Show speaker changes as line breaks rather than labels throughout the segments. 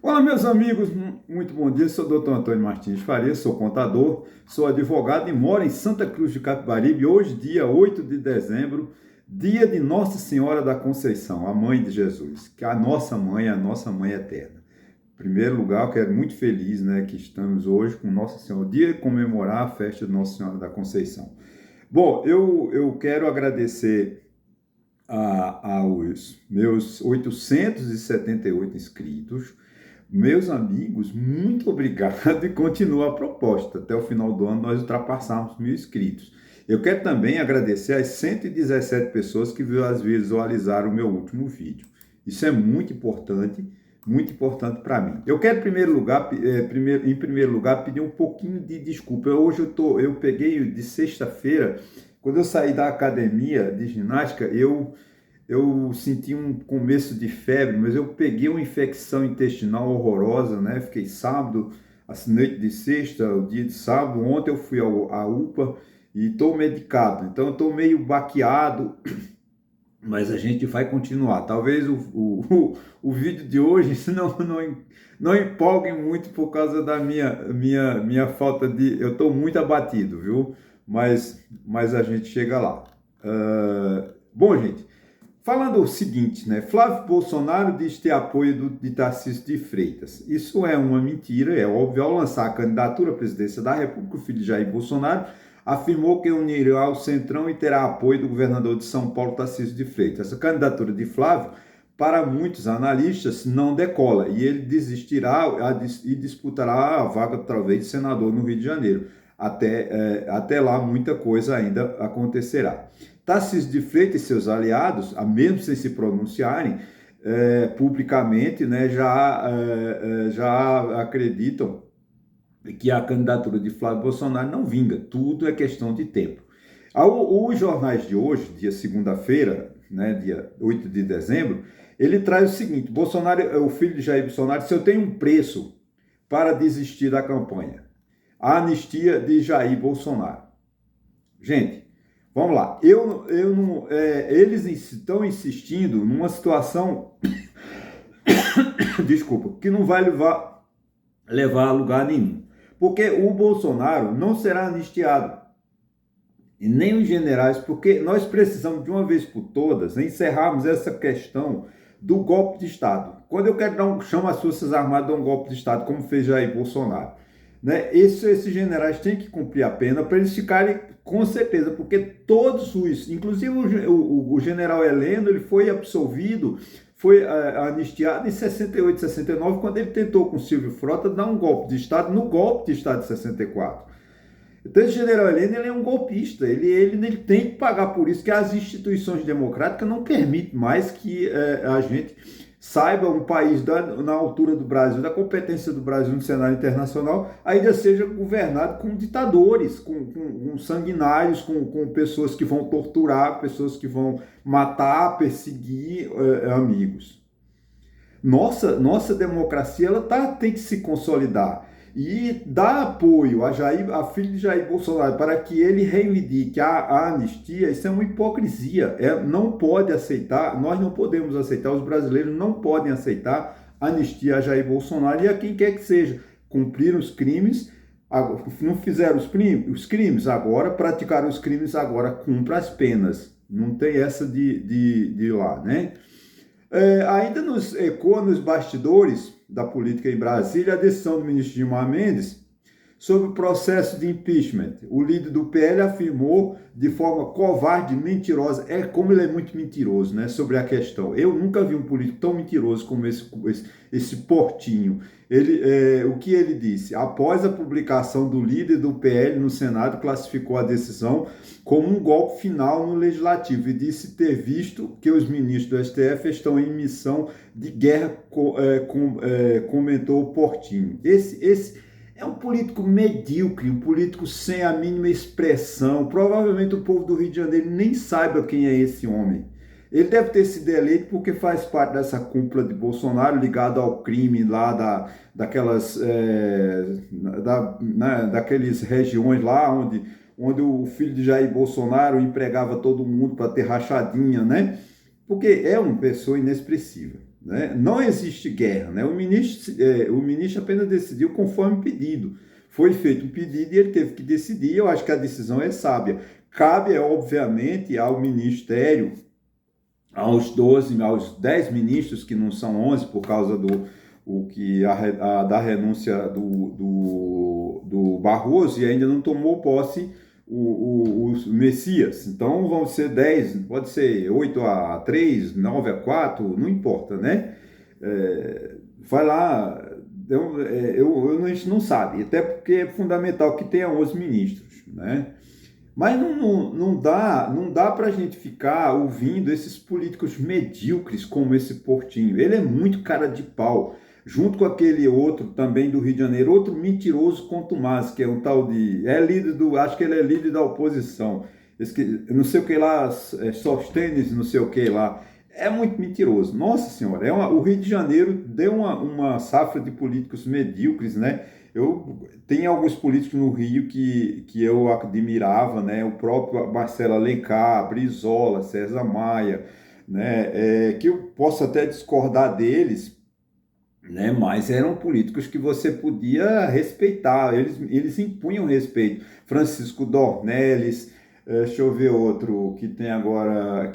Olá, meus amigos, muito bom dia. Sou o Dr. Antônio Martins Faria, sou contador, sou advogado e moro em Santa Cruz de Capibaribe. Hoje, dia 8 de dezembro, dia de Nossa Senhora da Conceição, a mãe de Jesus, que é a nossa mãe eterna. Em primeiro lugar, eu quero muito feliz, né, que estamos hoje com Nossa Senhora, o dia de comemorar a festa de Nossa Senhora da Conceição. Bom, eu quero agradecer aos meus 878 inscritos. Meus amigos, muito obrigado e continua a proposta. Até o final do ano nós ultrapassarmos 1.000 inscritos. Eu quero também agradecer às 117 pessoas que visualizaram o meu último vídeo. Isso é muito importante para mim. Eu quero, em primeiro lugar, pedir um pouquinho de desculpa. Hoje eu peguei de sexta-feira, quando eu saí da academia de ginástica, eu senti um começo de febre, mas eu peguei uma infecção intestinal horrorosa, né? Fiquei sábado, a noite de sexta, o dia de sábado. Ontem eu fui à UPA e estou medicado. Então eu estou meio baqueado, mas a gente vai continuar. Talvez o vídeo de hoje não empolgue muito por causa da minha falta de... Eu estou muito abatido, viu? Mas a gente chega lá. Bom, gente... Falando o seguinte, né? Flávio Bolsonaro diz ter apoio de Tarcísio de Freitas. Isso é uma mentira, é óbvio. Ao lançar a candidatura à presidência da República, o filho de Jair Bolsonaro afirmou que unirá ao Centrão e terá apoio do governador de São Paulo, Tarcísio de Freitas. Essa candidatura de Flávio, para muitos analistas, não decola e ele desistirá e disputará a vaga, talvez, de senador no Rio de Janeiro. Até lá, muita coisa ainda acontecerá. Tarcísio de Freitas e seus aliados, mesmo sem se pronunciarem publicamente, né, já acreditam que a candidatura de Flávio Bolsonaro não vinga. Tudo é questão de tempo. Os jornais de hoje, dia segunda-feira, né, dia 8 de dezembro, ele traz o seguinte: Bolsonaro, o filho de Jair Bolsonaro, se eu tenho um preço para desistir da campanha, a anistia de Jair Bolsonaro. Gente, vamos lá. Eles estão insistindo numa situação, desculpa, que não vai levar a lugar nenhum. Porque o Bolsonaro não será anistiado, e nem os generais, porque nós precisamos de uma vez por todas encerrarmos essa questão do golpe de Estado. Quando eu quero chamo as Forças Armadas a um golpe de Estado, como fez Jair Bolsonaro, né? Esses generais têm que cumprir a pena para eles ficarem, com certeza, porque todos inclusive o general Heleno, ele foi absolvido, foi anistiado em 68, 69, quando ele tentou com Silvio Frota dar um golpe de Estado, no golpe de Estado de 64. Então esse general Heleno, ele é um golpista, ele tem que pagar por isso, que as instituições democráticas não permitem mais que a gente saiba um país na altura do Brasil, da competência do Brasil no cenário internacional, ainda seja governado com ditadores, com sanguinários, com pessoas que vão torturar, pessoas que vão matar, perseguir amigos. Nossa democracia tem que se consolidar e dar apoio a filho de Jair Bolsonaro para que ele reivindique a anistia. Isso é uma hipocrisia. Não pode aceitar, nós não podemos aceitar, os brasileiros não podem aceitar anistia a Jair Bolsonaro e a quem quer que seja. Cumpriram os crimes, não fizeram os crimes, agora praticaram os crimes, agora cumpra as penas. Não tem essa de ir lá, né? Ainda nos ecoa nos bastidores da política em Brasília a decisão do ministro Gilmar Mendes sobre o processo de impeachment. O líder do PL afirmou de forma covarde, mentirosa, como ele é muito mentiroso, né, sobre a questão. Eu nunca vi um político tão mentiroso como esse Portinho. O que ele disse? Após a publicação do líder do PL no Senado, classificou a decisão como um golpe final no Legislativo e disse ter visto que os ministros do STF estão em missão de guerra, comentou o Portinho. Esse é um político medíocre, um político sem a mínima expressão. Provavelmente o povo do Rio de Janeiro nem saiba quem é esse homem. Ele deve ter sido eleito porque faz parte dessa cúpula de Bolsonaro ligado ao crime lá daquelas regiões lá onde o filho de Jair Bolsonaro empregava todo mundo para ter rachadinha, né? Porque é uma pessoa inexpressiva. né? Não existe guerra, né? O ministro apenas decidiu conforme pedido. Foi feito um pedido e ele teve que decidir. Eu acho que a decisão é sábia. Cabe, obviamente, ao Ministério, aos 10 ministros, que não são 11 por causa da renúncia do Barroso, e ainda não tomou posse o Messias. Então vão ser 10, pode ser 8-3, 9-4, não importa, né? Vai lá, a gente não sabe, até porque é fundamental que tenha 11 ministros, né? Mas não dá para a gente ficar ouvindo esses políticos medíocres como esse Portinho. Ele é muito cara de pau, junto com aquele outro também do Rio de Janeiro, outro mentiroso contumaz, que é um tal de... acho que ele é líder da oposição. Não sei o que lá, Sóstenes, não sei o que lá. É muito mentiroso. Nossa Senhora, o Rio de Janeiro deu uma safra de políticos medíocres, né? Tem alguns políticos no Rio que eu admirava, né? O próprio Marcelo Alencar, Brizola, César Maia, né? Que eu posso até discordar deles, né? Mas eram políticos que você podia respeitar, eles impunham respeito. Francisco Dornelles, deixa eu ver outro que tem agora,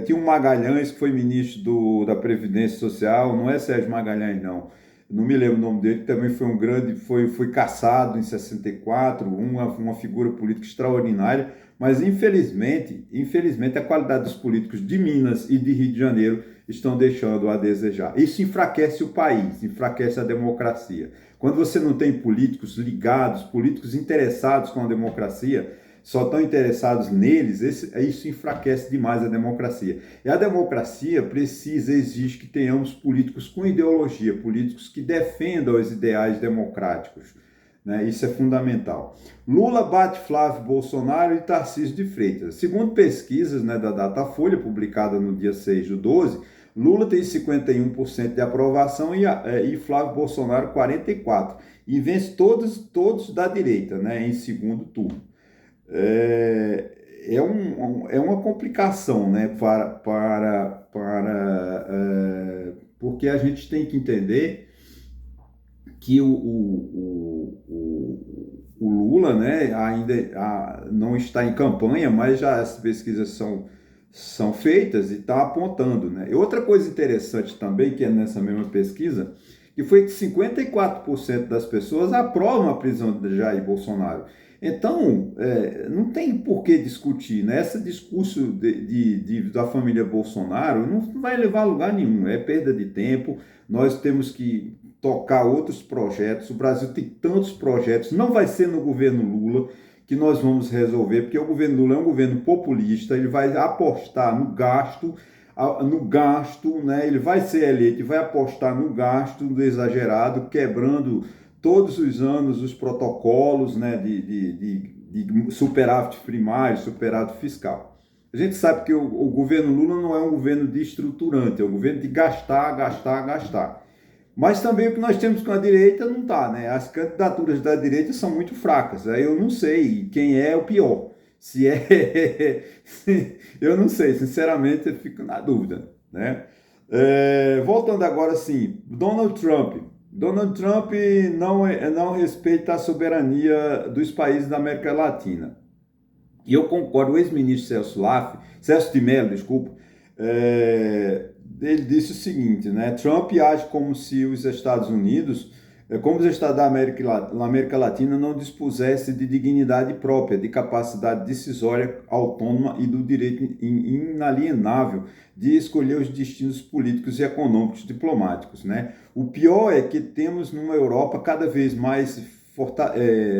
tinha um Magalhães que foi ministro da Previdência Social, não é Sérgio Magalhães não me lembro o nome dele, que também foi um grande, foi caçado em 64, uma figura política extraordinária, mas infelizmente a qualidade dos políticos de Minas e de Rio de Janeiro estão deixando a desejar. Isso enfraquece o país, enfraquece a democracia. Quando você não tem políticos ligados, políticos interessados com a democracia, só estão interessados neles, isso enfraquece demais a democracia. E a democracia exige que tenhamos políticos com ideologia, políticos que defendam os ideais democráticos, né? Isso é fundamental. Lula bate Flávio Bolsonaro e Tarcísio de Freitas. Segundo pesquisas, né, da Datafolha, publicada no dia 6/12, Lula tem 51% de aprovação e Flávio Bolsonaro 44%. E vence todos da direita, né, em segundo turno. É uma complicação, né, porque a gente tem que entender que o Lula, né, ainda não está em campanha, mas já as pesquisas são feitas e está apontando, né? E outra coisa interessante também, que é nessa mesma pesquisa, que foi que 54% das pessoas aprovam a prisão de Jair Bolsonaro. Então, não tem por que discutir, né? Esse discurso da família Bolsonaro não vai levar a lugar nenhum, é perda de tempo. Nós temos que tocar outros projetos. O Brasil tem tantos projetos, não vai ser no governo Lula que nós vamos resolver, porque o governo Lula é um governo populista, ele vai apostar no gasto, né? Ele vai ser eleito e vai apostar no gasto do exagerado, quebrando todos os anos os protocolos, né, de superávit primário, superávit fiscal. A gente sabe que o governo Lula não é um governo de estruturante, é um governo de gastar, gastar, gastar. Mas também o que nós temos com a direita não está, né? As candidaturas da direita são muito fracas. Aí eu não sei quem é o pior. Se é... eu não sei, sinceramente eu fico na dúvida, né? Voltando agora, sim, Donald Trump não respeita a soberania dos países da América Latina. E eu concordo, o ex-ministro Celso de Mello, desculpa, ele disse o seguinte, né? Trump age como se os Estados Unidos, como os Estados da América Latina não dispusessem de dignidade própria, de capacidade decisória autônoma e do direito inalienável de escolher os destinos políticos e econômicos diplomáticos, né? O pior é que temos numa Europa cada vez mais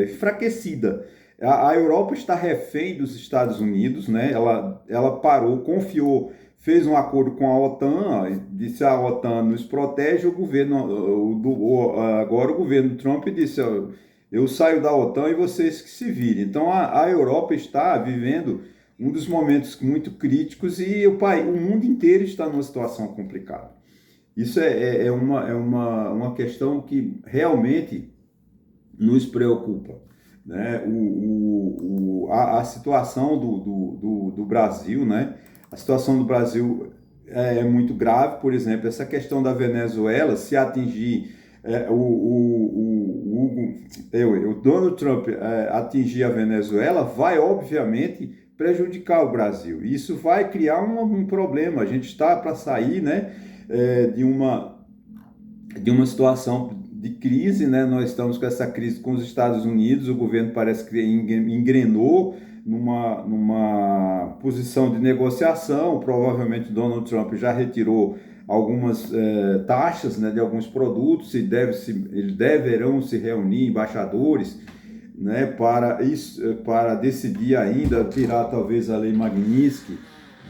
enfraquecida. A Europa está refém dos Estados Unidos, né? Ela parou, confiou, fez um acordo com a OTAN, disse a OTAN nos protege, agora o governo Trump disse, eu saio da OTAN e vocês que se virem. Então a Europa está vivendo um dos momentos muito críticos e o mundo inteiro está numa situação complicada. Isso é uma questão que realmente nos preocupa, né? A situação do Brasil, né? A situação do Brasil é muito grave. Por exemplo, essa questão da Venezuela, se atingir o Donald Trump atingir a Venezuela, vai obviamente prejudicar o Brasil. Isso vai criar um problema. A gente está para sair, né, de uma situação de crise, né? Nós estamos com essa crise com os Estados Unidos, o governo parece que engrenou numa posição de negociação. Provavelmente Donald Trump já retirou algumas taxas, né, de alguns produtos, e eles deverão se reunir, embaixadores, né, para decidir ainda, tirar talvez a lei Magnitsky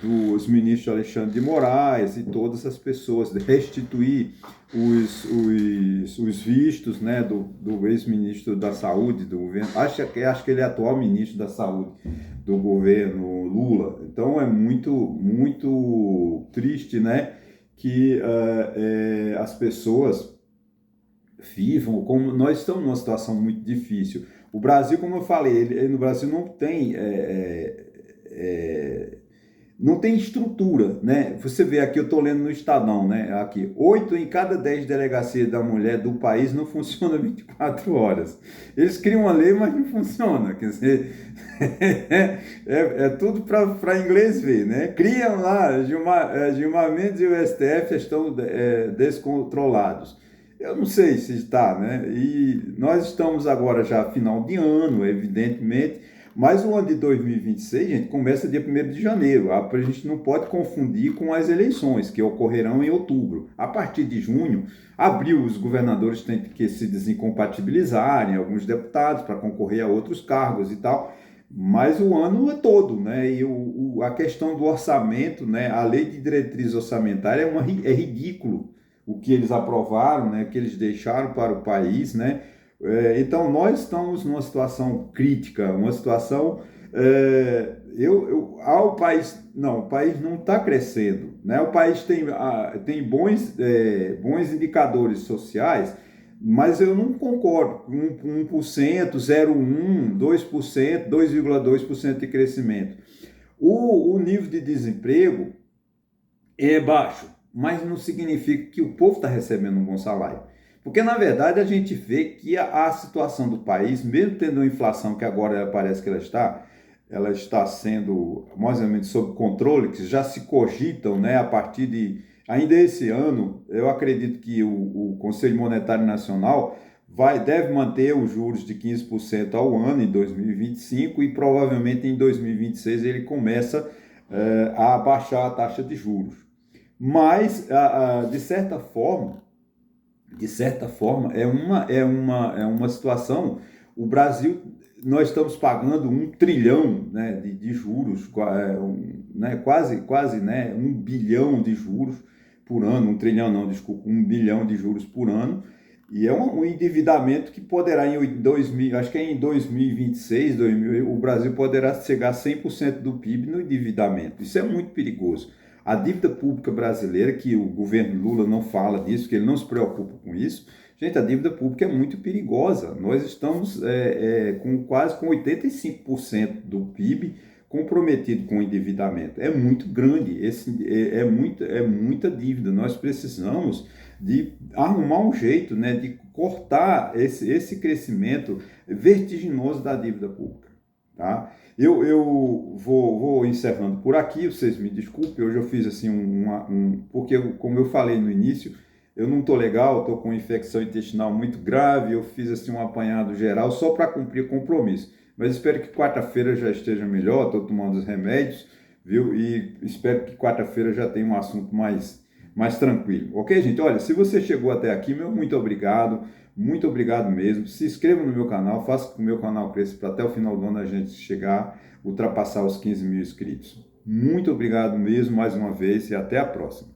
dos ministros Alexandre de Moraes e todas essas pessoas, restituir os vistos, né, do ex-ministro da Saúde do governo, acho que ele é atual ministro da Saúde do governo Lula. Então é muito triste, né, que as pessoas vivam como nós estamos numa situação muito difícil. O Brasil, como eu falei, no Brasil não tem estrutura, né? Você vê aqui, eu estou lendo no Estadão, né? Aqui, 8 em cada 10 delegacias da mulher do país não funciona 24 horas. Eles criam uma lei, mas não funciona. Quer dizer, é tudo para inglês ver, né? Criam lá, Gilmar Mendes e o STF estão descontrolados. Eu não sei se está, né? E nós estamos agora já final de ano, evidentemente, mas o ano de 2026, gente, começa dia 1º de janeiro. A gente não pode confundir com as eleições, que ocorrerão em outubro. A partir de junho, abril, os governadores têm que se desincompatibilizarem, alguns deputados, para concorrer a outros cargos e tal. Mas o ano é todo, né? E a questão do orçamento, né? A lei de diretriz orçamentária é ridículo o que eles aprovaram, né? Que eles deixaram para o país, né? Então, nós estamos numa situação crítica, uma situação... o país não está crescendo, né? O país tem bons indicadores sociais, mas eu não concordo com 1%, 0,1%, 2%, 2,2% de crescimento. O nível de desemprego é baixo, mas não significa que o povo está recebendo um bom salário. Porque, na verdade, a gente vê que a situação do país, mesmo tendo uma inflação que agora parece que ela está sendo mais ou menos sob controle, que já se cogitam, né, a partir de... Ainda esse ano, eu acredito que o Conselho Monetário Nacional deve manter os juros de 15% ao ano em 2025 e provavelmente em 2026 ele começa a baixar a taxa de juros. Mas, de certa forma, é uma situação. O Brasil, nós estamos pagando 1 trilhão, né, de juros, né, quase, né, 1 bilhão de juros por ano. 1 trilhão não, desculpa, 1 bilhão de juros por ano. E é um endividamento que poderá, acho que em 2026, o Brasil poderá chegar a 100% do PIB no endividamento. Isso é muito perigoso. A dívida pública brasileira, que o governo Lula não fala disso, que ele não se preocupa com isso, gente, a dívida pública é muito perigosa. Nós estamos quase com 85% do PIB comprometido com o endividamento. É muito grande, é muita dívida. Nós precisamos de arrumar um jeito, né, de cortar esse crescimento vertiginoso da dívida pública. Tá? Eu vou encerrando por aqui, vocês me desculpem, hoje eu fiz assim porque como eu falei no início, eu não estou legal, estou com infecção intestinal muito grave, eu fiz assim um apanhado geral só para cumprir compromisso, mas espero que quarta-feira já esteja melhor, estou tomando os remédios, viu? E espero que quarta-feira já tenha um assunto mais tranquilo, ok, gente? Olha, se você chegou até aqui, muito obrigado mesmo. Se inscreva no meu canal, faça com que o meu canal cresça para até o final do ano a gente ultrapassar os 15 mil inscritos. Muito obrigado mesmo mais uma vez e até a próxima.